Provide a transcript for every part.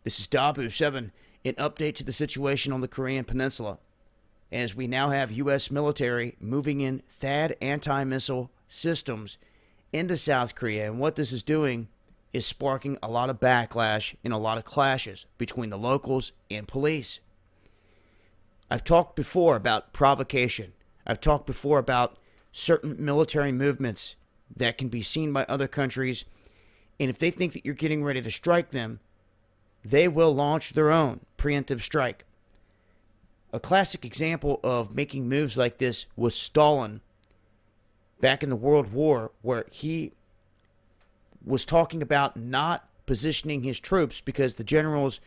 This is Dabu7, an update to the situation on the Korean Peninsula, as we now have U.S. military moving in THAAD anti-missile systems into South Korea. And what this is doing is sparking a lot of backlash and a lot of clashes between the locals and police. I've talked before about provocation. I've talked before about certain military movements that can be seen by other countries, and if they think that you're getting ready to strike them, they will launch their own preemptive strike. A classic example of making moves like this was Stalin back in the World War, where he was talking about not positioning his troops because the generals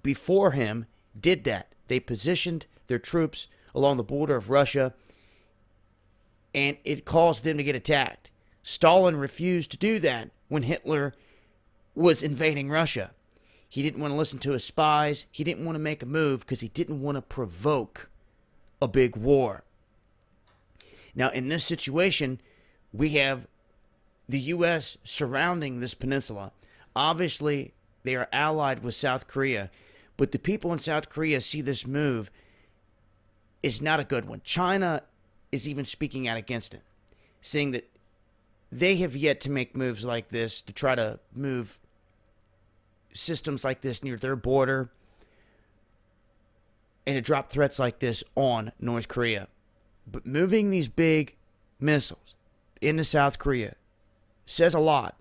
before him did that. They positioned their troops along the border of Russia, and it caused them to get attacked. Stalin refused to do that when Hitler was invading Russia. He didn't want to listen to his spies. He didn't want to make a move because he didn't want to provoke a big war. Now, in this situation, we have the U.S. surrounding this peninsula. Obviously, they are allied with South Korea, but the people in South Korea see this move is not a good one. China is even speaking out against it, saying that they have yet to make moves like this to try to move systems like this near their border and to drop threats like this on North Korea. But moving these big missiles into South Korea says a lot.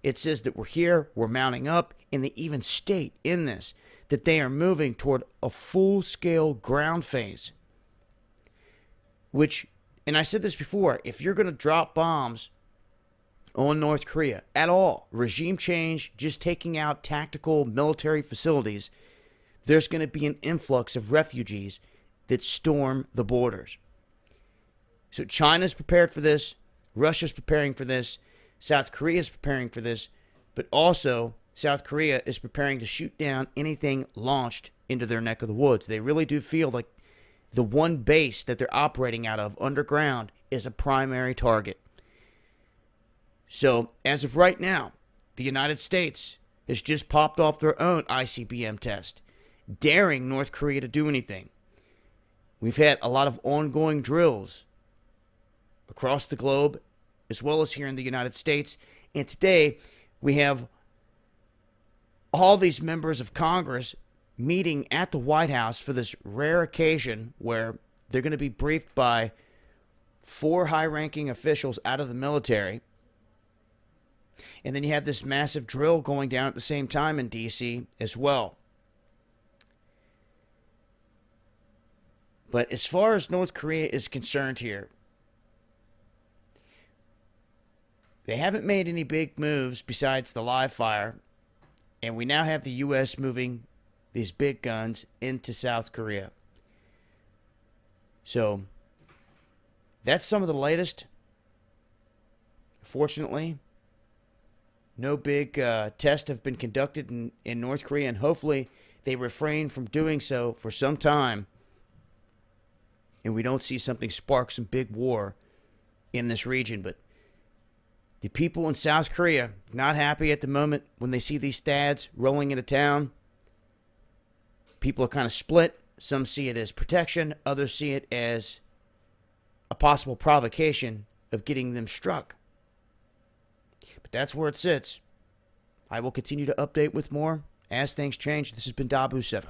It says that we're here, we're mounting up, and they even state in this that they are moving toward a full-scale ground phase. Which, and I said this before, if you're going to drop bombs on North Korea at all, regime change, just taking out tactical military facilities, there's going to be an influx of refugees that storm the borders. So China's prepared for this, Russia's preparing for this, South Korea's preparing for this, but also South Korea is preparing to shoot down anything launched into their neck of the woods. They really do feel like the one base that they're operating out of underground is a primary target. So, as of right now, the United States has just popped off their own ICBM test, daring North Korea to do anything. We've had a lot of ongoing drills across the globe, as well as here in the United States. And today, we have all these members of Congress meeting at the White House for this rare occasion where they're going to be briefed by 4 high-ranking officials out of the military. And then you have this massive drill going down at the same time in D.C. as well. But as far as North Korea is concerned here, they haven't made any big moves besides the live fire. And we now have the U.S. moving these big guns into South Korea. So, that's some of the latest. Fortunately, no big tests have been conducted in North Korea, and hopefully they refrain from doing so for some time, and we don't see something spark some big war in this region. But the people in South Korea not happy at the moment when they see these THAADs rolling into town. People are kind of split. Some see it as protection. Others see it as a possible provocation of getting them struck. But that's where it sits. I will continue to update with more as things change. This has been Dabu7.